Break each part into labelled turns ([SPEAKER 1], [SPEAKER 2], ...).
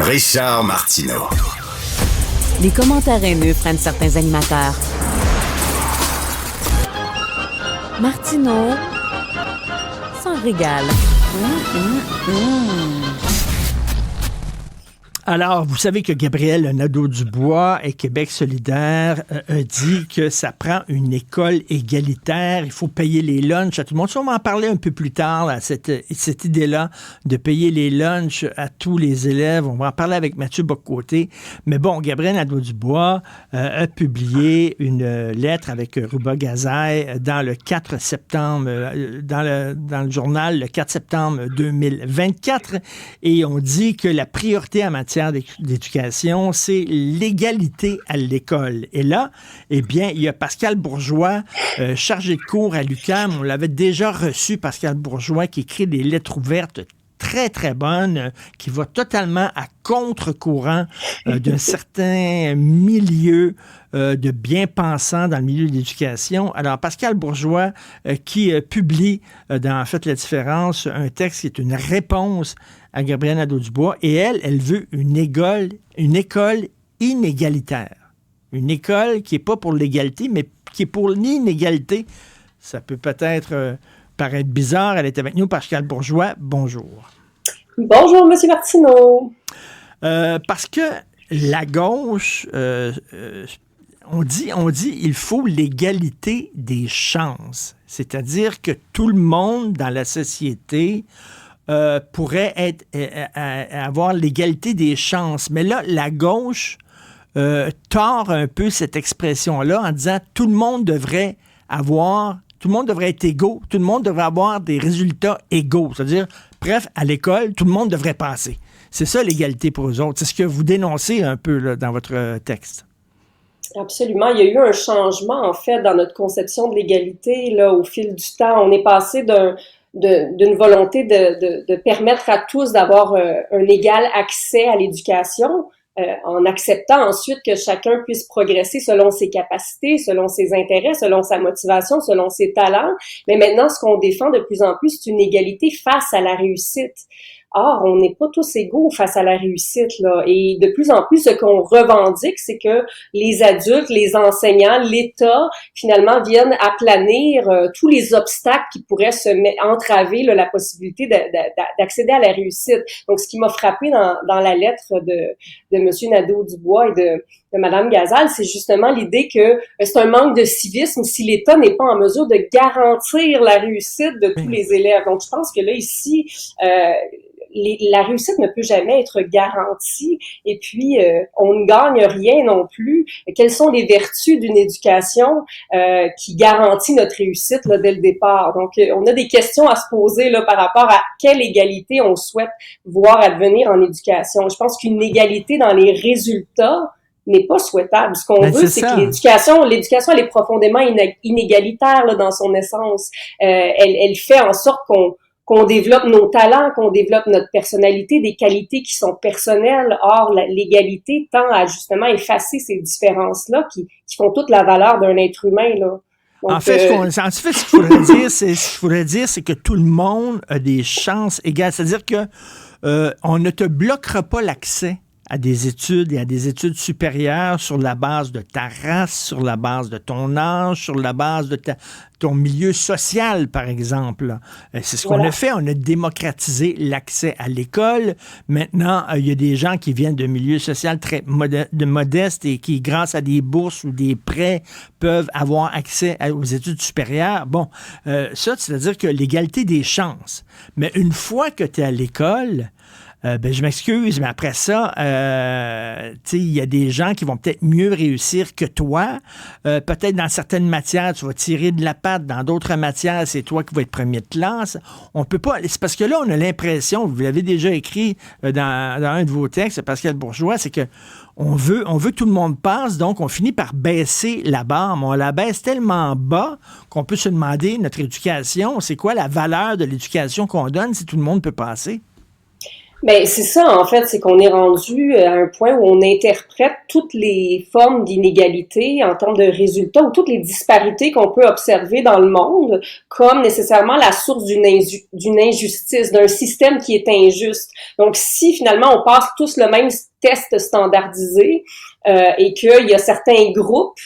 [SPEAKER 1] Richard Martineau.
[SPEAKER 2] Les commentaires haineux prennent certains animateurs. Martineau s'en régale.
[SPEAKER 3] Alors, vous savez que Gabriel Nadeau-Dubois et Québec solidaire a dit que ça prend une école égalitaire, il faut payer les lunchs à tout le monde. Ça, on va en parler un peu plus tard, là, cette idée-là de payer les lunchs à tous les élèves. On va en parler avec Mathieu Bock-Côté. Mais bon, Gabriel Nadeau-Dubois a publié une lettre avec Ruba Gazaï dans le 4 septembre, dans le journal le 4 septembre 2024, et on dit que la priorité en matière d'éducation, c'est l'égalité à l'école. Et là, eh bien, il y a Pascal Bourgeois, chargé de cours à l'UQAM. On l'avait déjà reçu, Pascal Bourgeois, qui écrit des lettres ouvertes très, très bonnes, qui va totalement à contre-courant d'un certain milieu de bien-pensants dans le milieu de l'éducation. Alors, Pascal Bourgeois, qui publie dans En fait la différence, un texte qui est une réponse à Gabriel Nadeau-Dubois, et elle veut une école inégalitaire. Une école qui n'est pas pour l'égalité, mais qui est pour l'inégalité. Ça peut peut-être paraître bizarre. Elle est avec nous, Pascal Bourgeois. Bonjour.
[SPEAKER 4] Bonjour, M. Martineau.
[SPEAKER 3] Parce que la gauche, on dit il faut l'égalité des chances. C'est-à-dire que tout le monde dans la société pourrait avoir l'égalité des chances. Mais là, la gauche tord un peu cette expression-là en disant tout le monde devrait être égaux, tout le monde devrait avoir des résultats égaux. C'est-à-dire, bref, à l'école, tout le monde devrait passer. C'est ça l'égalité pour eux autres. C'est ce que vous dénoncez un peu là, dans votre texte.
[SPEAKER 4] Absolument. Il y a eu un changement, en fait, dans notre conception de l'égalité là, au fil du temps. On est passé d'une volonté de permettre à tous d'avoir un égal accès à l'éducation, en acceptant ensuite que chacun puisse progresser selon ses capacités, selon ses intérêts, selon sa motivation, selon ses talents. Mais maintenant, ce qu'on défend de plus en plus, c'est une égalité face à la réussite. Or, on n'est pas tous égaux face à la réussite, là. Et de plus en plus, ce qu'on revendique, c'est que les adultes, les enseignants, l'État, finalement, viennent aplanir tous les obstacles qui pourraient entraver là, la possibilité d'accéder à la réussite. Donc, ce qui m'a frappé dans la lettre de M. Nadeau-Dubois et de Mme Gazaï, c'est justement l'idée que c'est un manque de civisme si l'État n'est pas en mesure de garantir la réussite de tous les élèves. Donc, je pense que là, ici, la réussite ne peut jamais être garantie et puis on ne gagne rien non plus. Quelles sont les vertus d'une éducation qui garantit notre réussite là, dès le départ? Donc, on a des questions à se poser là, par rapport à quelle égalité on souhaite voir advenir en éducation. Je pense qu'une égalité dans les résultats n'est pas souhaitable. Ce qu'on veut, c'est que l'éducation, elle est profondément inégalitaire là, dans son essence. Elle fait en sorte qu'on développe nos talents, qu'on développe notre personnalité, des qualités qui sont personnelles. Or, l'égalité tend à justement effacer ces différences-là qui font toute la valeur d'un être humain, là. Donc,
[SPEAKER 3] en fait, ce qu'il faudrait dire, c'est que tout le monde a des chances égales. C'est-à-dire que on ne te bloquera pas l'accès à des études et à des études supérieures sur la base de ta race, sur la base de ton âge, sur la base de ton milieu social, par exemple. C'est ce qu'on a fait. On a démocratisé l'accès à l'école. Maintenant, il y a des gens qui viennent de milieux sociaux très modestes et qui, grâce à des bourses ou des prêts, peuvent avoir accès aux études supérieures. Bon, ça, c'est-à-dire que l'égalité des chances. Mais une fois que tu es à l'école, je m'excuse, mais après ça, il y a des gens qui vont peut-être mieux réussir que toi. Peut-être dans certaines matières, tu vas tirer de la patte. Dans d'autres matières, c'est toi qui vas être premier de classe. On peut pas. C'est parce que là, on a l'impression, vous l'avez déjà écrit dans un de vos textes, Pascal Bourgeois, c'est que on veut que tout le monde passe, donc on finit par baisser la barre. Mais on la baisse tellement bas qu'on peut se demander, notre éducation, c'est quoi la valeur de l'éducation qu'on donne si tout le monde peut passer?
[SPEAKER 4] Ben, c'est ça, en fait, c'est qu'on est rendu à un point où on interprète toutes les formes d'inégalité en termes de résultats ou toutes les disparités qu'on peut observer dans le monde comme nécessairement la source d'une injustice, d'un système qui est injuste. Donc, si finalement on passe tous le même test standardisé et qu'il y a certains groupes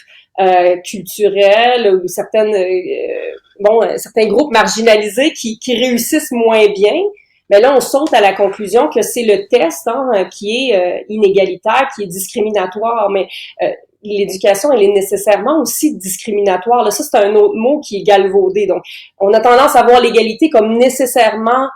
[SPEAKER 4] culturels ou certains groupes marginalisés qui réussissent moins bien, mais là, on saute à la conclusion que c'est le test qui est inégalitaire, qui est discriminatoire. Mais l'éducation, elle est nécessairement aussi discriminatoire. Là, ça, c'est un autre mot qui est galvaudé. Donc, on a tendance à voir l'égalité comme nécessairement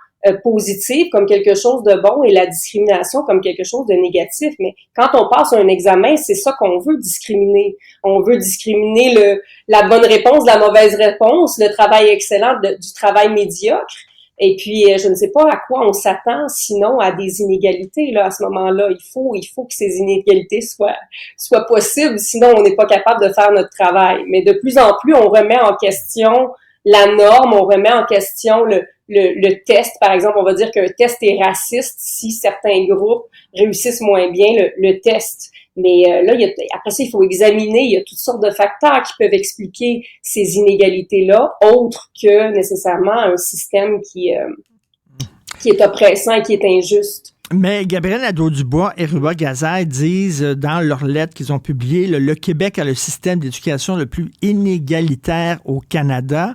[SPEAKER 4] positive, comme quelque chose de bon, et la discrimination comme quelque chose de négatif. Mais quand on passe un examen, c'est ça qu'on veut discriminer. On veut discriminer la bonne réponse, la mauvaise réponse, le travail excellent du travail médiocre. Et puis, je ne sais pas à quoi on s'attend, sinon à des inégalités. Là, à ce moment-là, il faut que ces inégalités soient possibles, sinon on n'est pas capable de faire notre travail. Mais de plus en plus, on remet en question la norme, on remet en question le test. Par exemple, on va dire qu'un test est raciste si certains groupes réussissent moins bien le test. Mais là, après ça, il faut examiner, il y a toutes sortes de facteurs qui peuvent expliquer ces inégalités-là, autres que nécessairement un système qui est oppressant et qui est injuste.
[SPEAKER 3] Mais Gabriel Nadeau-Dubois et Ruba Gazelle disent dans leur lettre qu'ils ont publiée, le Québec a le système d'éducation le plus inégalitaire au Canada.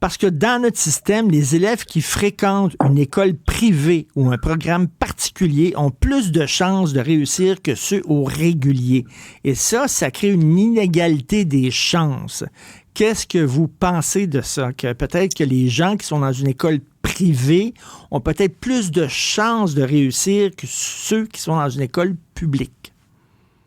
[SPEAKER 3] Parce que dans notre système, les élèves qui fréquentent une école privée ou un programme particulier ont plus de chances de réussir que ceux au régulier. Et ça crée une inégalité des chances. Qu'est-ce que vous pensez de ça? Que peut-être que les gens qui sont dans une école privée ont peut-être plus de chances de réussir que ceux qui sont dans une école publique?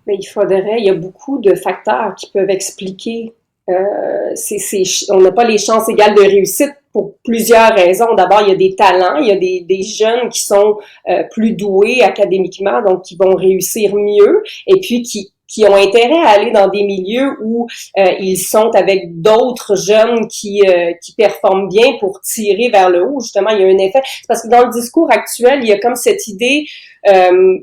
[SPEAKER 4] Mais il y a beaucoup de facteurs qui peuvent expliquer on n'a pas les chances égales de réussite pour plusieurs raisons. D'abord, il y a des talents, il y a des jeunes qui sont plus doués académiquement, donc qui vont réussir mieux, et puis qui ont intérêt à aller dans des milieux où ils sont avec d'autres jeunes qui performent bien pour tirer vers le haut. Justement, il y a un effet. C'est parce que dans le discours actuel, il y a comme cette idée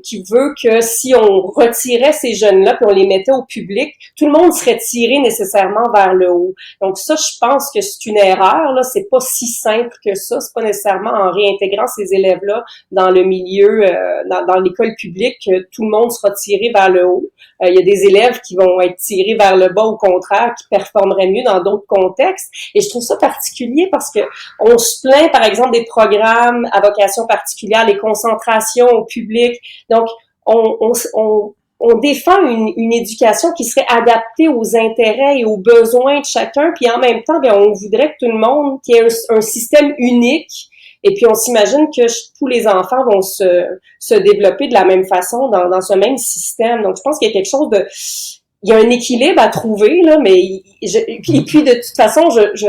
[SPEAKER 4] qui veut que si on retirait ces jeunes-là puis on les mettait au public, tout le monde serait tiré nécessairement vers le haut. Donc ça, je pense que c'est une erreur. Là, c'est pas si simple que ça. C'est pas nécessairement en réintégrant ces élèves-là dans le milieu, dans l'école publique, que tout le monde sera tiré vers le haut. Il y a des élèves qui vont être tirés vers le bas, au contraire, qui performeraient mieux dans d'autres contextes. Et je trouve ça particulier parce que on se plaint, par exemple, des programmes à vocation particulière, les concentrations au public. Donc, on défend une éducation qui serait adaptée aux intérêts et aux besoins de chacun, puis en même temps, bien, on voudrait que tout le monde, qu'il y ait un système unique. Et puis, on s'imagine que tous les enfants vont se développer de la même façon dans ce même système. Donc, je pense qu'il y a quelque chose il y a un équilibre à trouver, là, mais et puis de toute façon, je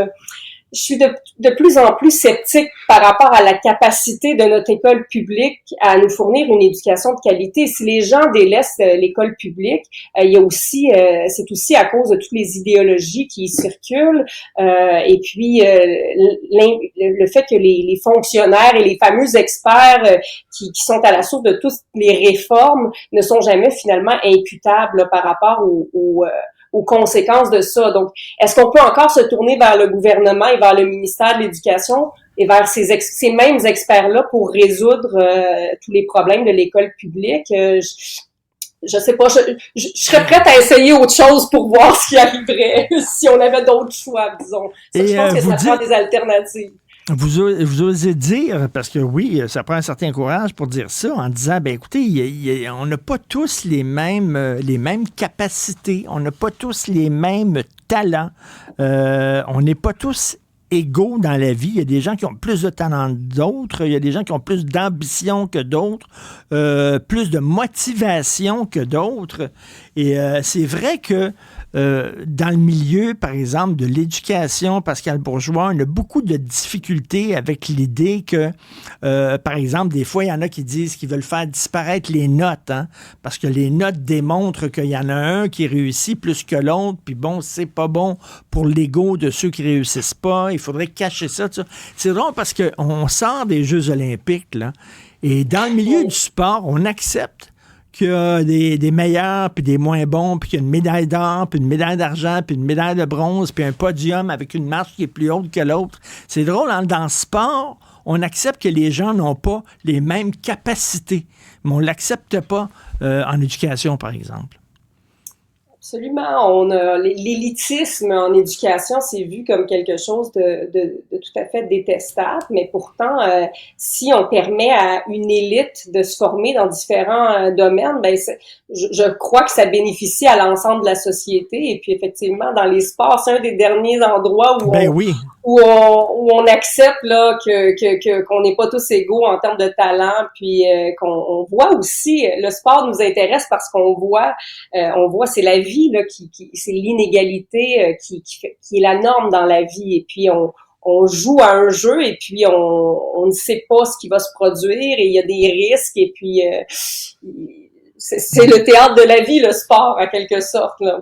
[SPEAKER 4] suis de plus en plus sceptique par rapport à la capacité de notre école publique à nous fournir une éducation de qualité. Si les gens délaissent l'école publique, il y a aussi, c'est aussi à cause de toutes les idéologies qui circulent, et puis le fait que les fonctionnaires et les fameux experts qui sont à la source de toutes les réformes ne sont jamais finalement imputables là, par rapport aux conséquences de ça. Donc, est-ce qu'on peut encore se tourner vers le gouvernement et vers le ministère de l'Éducation et vers ces mêmes experts-là pour résoudre tous les problèmes de l'école publique? Je sais pas, je serais prête à essayer autre chose pour voir ce qui arriverait si on avait d'autres choix, disons. Ça, je pense que ça prend des alternatives.
[SPEAKER 3] Vous osez dire, parce que oui, ça prend un certain courage pour dire ça, en disant, ben écoutez, on n'a pas tous les mêmes capacités, on n'a pas tous les mêmes talents, on n'est pas tous égaux dans la vie. Il y a des gens qui ont plus de talent que d'autres, il y a des gens qui ont plus d'ambition que d'autres, plus de motivation que d'autres. Et c'est vrai que dans le milieu, par exemple, de l'éducation, Pascal Bourgeois, on a beaucoup de difficultés avec l'idée que, par exemple, des fois, il y en a qui disent qu'ils veulent faire disparaître les notes, hein, parce que les notes démontrent qu'il y en a un qui réussit plus que l'autre, puis bon, c'est pas bon pour l'ego de ceux qui réussissent pas, il faudrait cacher ça, tout ça. C'est drôle parce qu'on sort des Jeux olympiques, là, Et dans le milieu du sport, on accepte qu'il y a des meilleurs, puis des moins bons, puis qu'il y a une médaille d'or, puis une médaille d'argent, puis une médaille de bronze, puis un podium avec une marche qui est plus haute que l'autre. C'est drôle, hein? Dans le sport, on accepte que les gens n'ont pas les mêmes capacités, mais on ne l'accepte pas en éducation, par exemple.
[SPEAKER 4] Absolument. L'élitisme en éducation, c'est vu comme quelque chose de tout à fait détestable, mais pourtant, si on permet à une élite de se former dans différents domaines, ben je crois que ça bénéficie à l'ensemble de la société. Et puis effectivement, dans les sports, c'est un des derniers endroits où où on accepte là qu'on n'est pas tous égaux en termes de talent, puis qu'on voit aussi le sport nous intéresse parce qu'on voit c'est la vie là c'est l'inégalité qui est la norme dans la vie, et puis on joue à un jeu et puis on ne sait pas ce qui va se produire et il y a des risques, et puis c'est le théâtre de la vie, le sport, en quelque sorte là.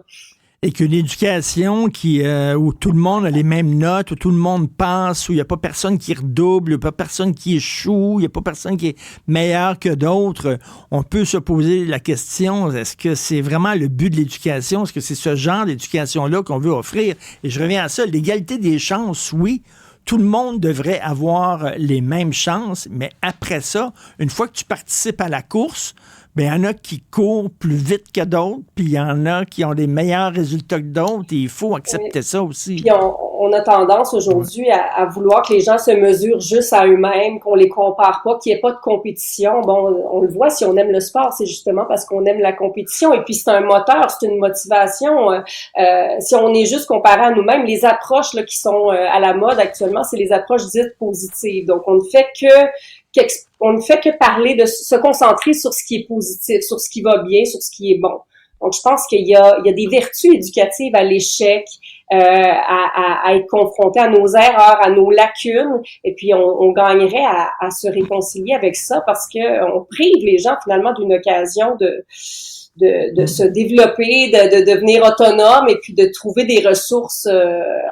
[SPEAKER 3] Et qu'une éducation où tout le monde a les mêmes notes, où tout le monde passe, où il n'y a pas personne qui redouble, où il n'y a pas personne qui échoue, il n'y a pas personne qui est meilleur que d'autres, on peut se poser la question, est-ce que c'est vraiment le but de l'éducation? Est-ce que c'est ce genre d'éducation-là qu'on veut offrir? Et je reviens à ça, l'égalité des chances, oui. Tout le monde devrait avoir les mêmes chances, mais après ça, une fois que tu participes à la course, il y en a qui courent plus vite que d'autres, puis il y en a qui ont des meilleurs résultats que d'autres, et il faut accepter ça aussi.
[SPEAKER 4] Puis on a tendance aujourd'hui à vouloir que les gens se mesurent juste à eux-mêmes, qu'on les compare pas, qu'il n'y ait pas de compétition. Bon, on le voit, si on aime le sport, c'est justement parce qu'on aime la compétition, et puis c'est un moteur, c'est une motivation. Si on est juste comparé à nous-mêmes, les approches là, qui sont à la mode actuellement, c'est les approches dites positives. Donc, on ne fait que parler de se concentrer sur ce qui est positif, sur ce qui va bien, sur ce qui est bon. Donc, je pense qu'il y a des vertus éducatives à l'échec, à être confronté à nos erreurs, à nos lacunes, et puis on gagnerait à se réconcilier avec ça, parce que on prive les gens finalement d'une occasion de se développer, de devenir autonome, et puis de trouver des ressources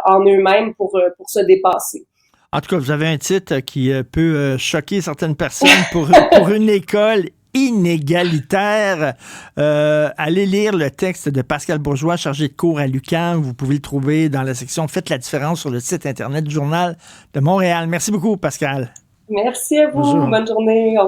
[SPEAKER 4] en eux-mêmes pour se dépasser.
[SPEAKER 3] En tout cas, vous avez un titre qui peut choquer certaines personnes pour une école inégalitaire. Allez lire le texte de Pascal Bourgeois, chargé de cours à l'UQAM. Vous pouvez le trouver dans la section Faites la différence sur le site Internet du Journal de Montréal. Merci beaucoup, Pascal.
[SPEAKER 4] Merci à vous.
[SPEAKER 3] Bonjour.
[SPEAKER 4] Bonne journée.